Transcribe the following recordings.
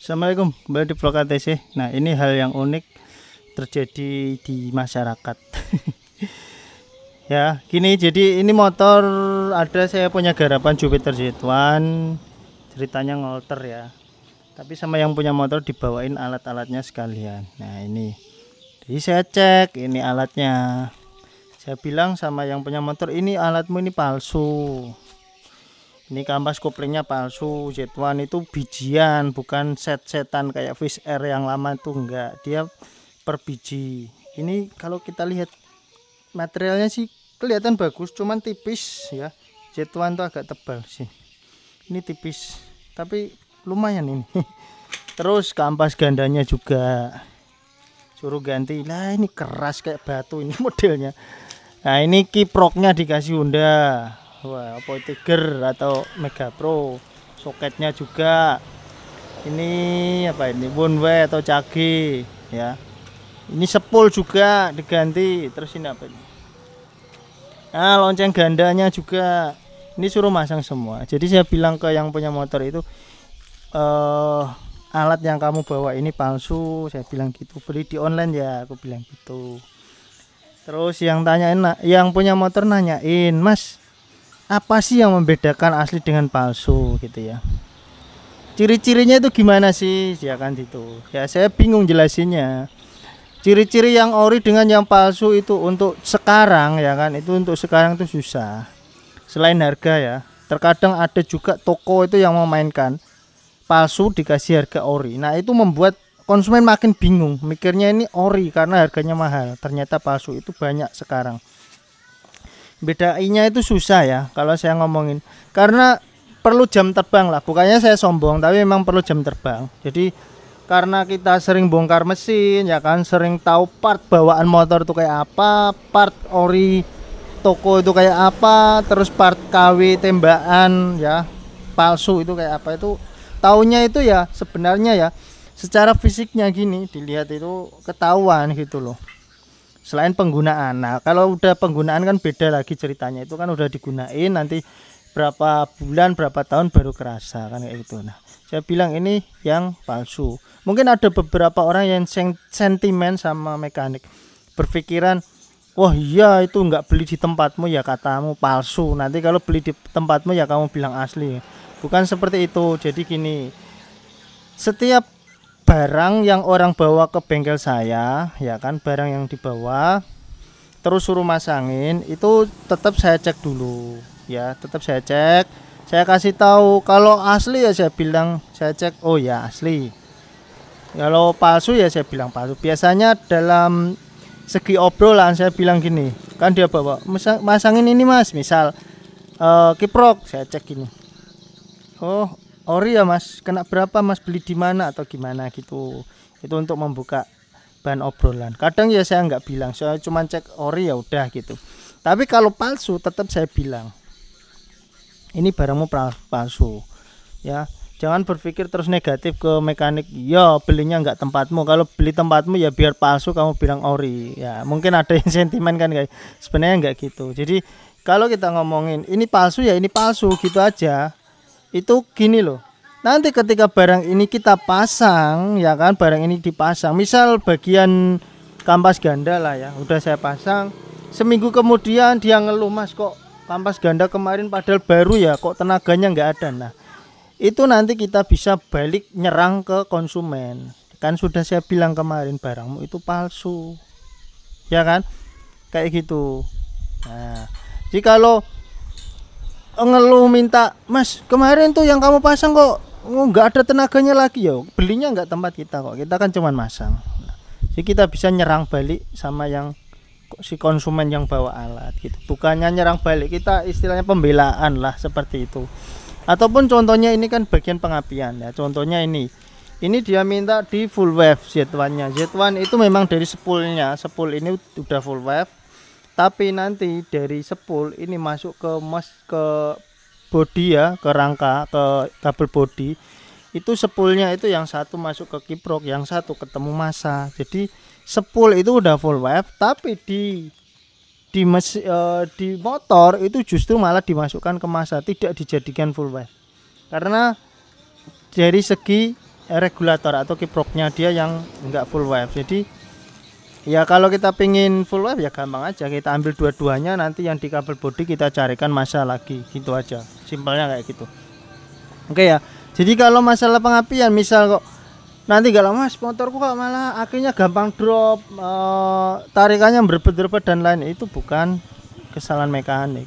Assalamualaikum, kembali di Vlog ATC. Nah, ini hal yang unik terjadi di masyarakat. Ya, gini, jadi ini motor ada, saya punya garapan Jupiter Z1. Ceritanya ngolter ya. Tapi sama yang punya motor dibawain alat-alatnya sekalian. Nah, ini. Jadi saya cek ini alatnya. Saya bilang sama yang punya motor, ini alatmu ini palsu. Ini kampas koplingnya palsu. Z1 itu bijian, bukan set-setan kayak Fish Air yang lama itu enggak. Dia per biji. Ini kalau kita lihat materialnya sih kelihatan bagus, cuman tipis ya. Z1 itu agak tebal sih. Ini tipis, tapi lumayan ini. Terus kampas gandanya juga suruh ganti. Lah ini keras kayak batu ini modelnya. Nah, ini kiproknya dikasih Honda. Wah, apa Tiger atau Mega Pro. Soketnya juga ini apa ini, One-Way atau Cage ya. Ini sepul juga diganti. Terus ini apa ini? Nah, lonceng gandanya juga ini suruh masang semua. Jadi saya bilang ke yang punya motor itu, alat yang kamu bawa ini palsu. Saya bilang gitu, beli di online ya, aku bilang gitu. Terus yang tanyain, yang punya motor nanyain, Mas, apa sih yang membedakan asli dengan palsu gitu ya? Ciri-cirinya itu gimana sih? Ya kan gitu. Ya saya bingung jelasinnya. Ciri-ciri yang ori dengan yang palsu itu untuk sekarang ya kan, itu untuk sekarang itu susah. Selain harga ya, terkadang ada juga toko itu yang memainkan palsu dikasih harga ori. Nah, itu membuat konsumen makin bingung, mikirnya ini ori karena harganya mahal, ternyata palsu itu banyak sekarang. Bedainya itu susah ya kalau saya ngomongin, karena perlu jam terbang lah, bukannya saya sombong, tapi memang perlu jam terbang. Jadi karena kita sering bongkar mesin ya kan, sering tahu part bawaan motor itu kayak apa, part ori toko itu kayak apa, terus part KW tembakan ya palsu itu kayak apa, itu taunya itu ya sebenarnya ya secara fisiknya gini, dilihat itu ketahuan gitu loh. Selain penggunaan, nah kalau udah penggunaan kan beda lagi ceritanya, itu kan udah digunain nanti berapa bulan berapa tahun baru kerasa kan kayak gitu. Nah, saya bilang ini yang palsu. Mungkin ada beberapa orang yang sentimen sama mekanik, berpikiran, wah iya itu nggak beli di tempatmu ya katamu palsu, nanti kalau beli di tempatmu ya kamu bilang asli. Bukan seperti itu. Jadi gini, setiap barang yang orang bawa ke bengkel saya ya kan, barang yang dibawa terus suruh masangin itu tetap saya cek dulu ya, tetap saya cek, saya kasih tahu kalau asli ya saya bilang, saya cek oh ya asli, kalau palsu ya saya bilang palsu. Biasanya dalam segi obrolan saya bilang gini, kan dia bawa masangin ini Mas, misal kiprok, saya cek gini, oh ori ya Mas, kena berapa Mas, beli di mana atau gimana gitu. Itu untuk membuka bahan obrolan. Kadang ya saya nggak bilang, saya cuma cek ori ya udah gitu. Tapi kalau palsu tetap saya bilang, ini barangmu palsu ya. Jangan berpikir terus negatif ke mekanik, ya belinya nggak tempatmu, kalau beli tempatmu ya biar palsu kamu bilang ori ya. Mungkin ada yang sentimen kan guys, sebenarnya nggak gitu. Jadi kalau kita ngomongin ini palsu ya ini palsu gitu aja. Itu gini loh, nanti ketika barang ini kita pasang ya kan, barang ini dipasang, misal bagian kampas ganda lah ya, udah saya pasang, seminggu kemudian dia ngeluh, Mas kok kampas ganda kemarin padahal baru ya, kok tenaganya nggak ada. Nah, itu nanti kita bisa balik nyerang ke konsumen, kan sudah saya bilang kemarin barangmu itu palsu ya kan, kayak gitu. Nah, jikalau ngeluh minta, Mas kemarin tuh yang kamu pasang kok nggak ada tenaganya lagi, ya belinya nggak tempat kita kok, kita kan cuman masang. Jadi kita bisa nyerang balik sama yang si konsumen yang bawa alat gitu, bukannya nyerang balik, kita istilahnya pembelaan lah seperti itu. Ataupun contohnya ini kan bagian pengapian ya, contohnya ini dia minta di full wave Z1 nya. Z1 itu memang dari sepulnya, sepul ini udah full wave, tapi nanti dari sepul ini masuk ke body ya, ke rangka, ke kabel body, itu sepulnya itu yang satu masuk ke kiprok, yang satu ketemu massa. Jadi sepul itu udah full wave, tapi di motor itu justru malah dimasukkan ke massa, tidak dijadikan full wave, karena dari segi regulator atau kiproknya dia yang enggak full wave. Jadi ya kalau kita pingin full wave ya gampang aja, kita ambil dua-duanya, nanti yang di kabel body kita carikan massa lagi, gitu aja, simpelnya kayak gitu. Oke ya. Jadi kalau masalah pengapian, misal kok nanti gak lama mas motorku kok malah akhirnya gampang drop, tarikannya berebet-berebet dan lain, itu bukan kesalahan mekanik,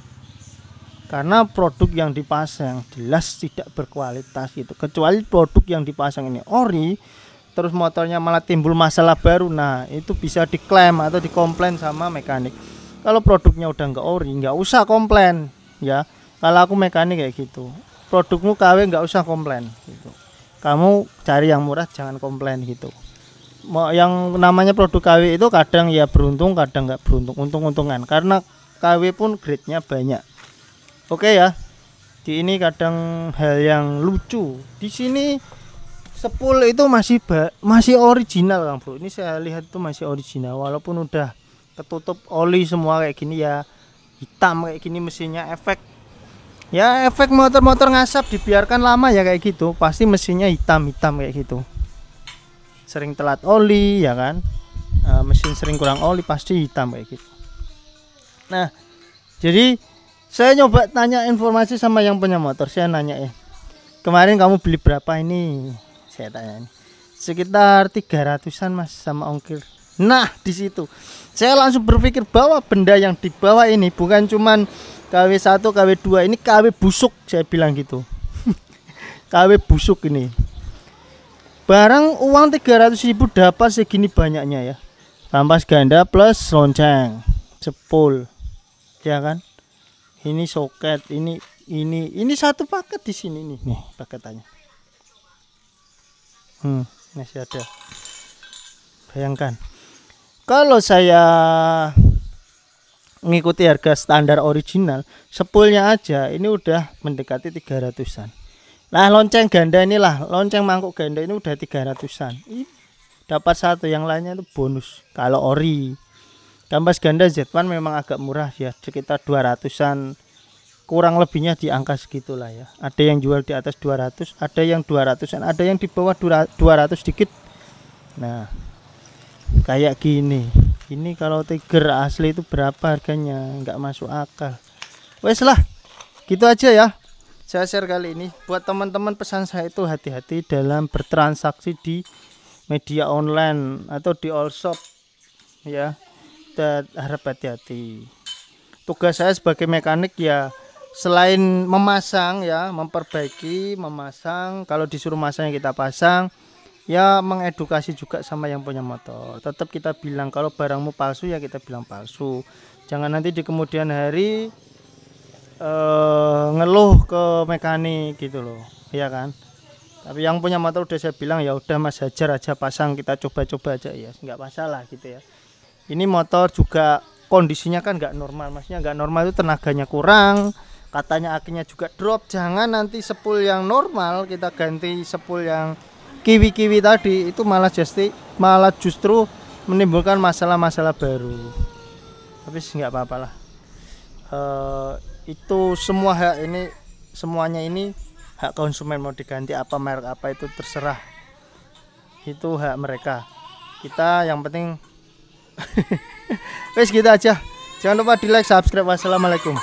karena produk yang dipasang jelas tidak berkualitas gitu. Kecuali produk yang dipasang ini ori, terus motornya malah timbul masalah baru, nah itu bisa diklaim atau dikomplain sama mekanik. Kalau produknya udah nggak ori, nggak usah komplain ya. Kalau aku mekanik kayak gitu, produkmu KW nggak usah komplain gitu. Kamu cari yang murah, jangan komplain gitu. Yang namanya produk KW itu kadang ya beruntung, kadang nggak beruntung, untung-untungan, karena KW pun grade-nya banyak. Oke ya. Di ini kadang hal yang lucu. Di sini sepul itu masih original Kang Bro. Ini saya lihat itu masih original walaupun udah ketutup oli semua kayak gini ya, hitam kayak gini mesinnya. Efek motor-motor ngasap dibiarkan lama ya kayak gitu, pasti mesinnya hitam-hitam kayak gitu. Sering telat oli ya kan, mesin sering kurang oli pasti hitam kayak gitu. Nah, jadi saya nyoba tanya informasi sama yang punya motor. Saya nanya ya, kemarin kamu beli berapa ini? Saya tanya ini. Sekitar 300-an mas sama ongkir. Nah di situ saya langsung berpikir bahwa benda yang dibawa ini bukan cuman KW1, KW2, ini KW busuk, saya bilang gitu. KW busuk ini. Barang uang 300.000 dapat segini banyaknya ya. Kampas ganda plus lonceng, sepul. Ya kan? Ini soket, ini satu paket di sini nih paketannya. Masih ada. Bayangkan. Kalau saya mengikuti harga standar original, sepulnya aja ini udah mendekati 300-an. Nah, lonceng ganda inilah, lonceng mangkuk ganda ini udah 300-an. Dapat satu, yang lainnya itu bonus. Kalau ori. Kampas ganda Z1 memang agak murah ya, sekitar 200-an. Kurang lebihnya di angka segitulah ya. Ada yang jual di atas 200, ada yang 200-an, ada yang di bawah 200 dikit. Nah, kayak gini. Ini kalau Tiger asli itu berapa harganya? Nggak masuk akal. Wes lah, gitu aja ya. Saya share kali ini buat teman-teman, pesan saya itu hati-hati dalam bertransaksi di media online atau di all shop ya. Dan harap hati-hati. Tugas saya sebagai mekanik ya, selain memasang ya, memperbaiki, memasang, kalau disuruh masang kita pasang. Ya mengedukasi juga sama yang punya motor. Tetap kita bilang kalau barangmu palsu ya kita bilang palsu. Jangan nanti di kemudian hari ngeluh ke mekanik gitu loh, ya kan. Tapi yang punya motor udah saya bilang ya udah mas, hajar aja, pasang, kita coba-coba aja ya, nggak masalah gitu ya. Ini motor juga kondisinya kan nggak normal, maksudnya nggak normal itu tenaganya kurang, katanya akinya juga drop. Jangan nanti sepul yang normal kita ganti sepul yang kiwi-kiwi tadi, itu malah justru menimbulkan masalah-masalah baru. Tapi nggak apa-apa lah. Itu semua hak ini, semuanya ini hak konsumen, mau diganti apa, merek apa, itu terserah. Itu hak mereka. Kita yang penting wes gitu aja. Jangan lupa di like, subscribe. Wassalamualaikum.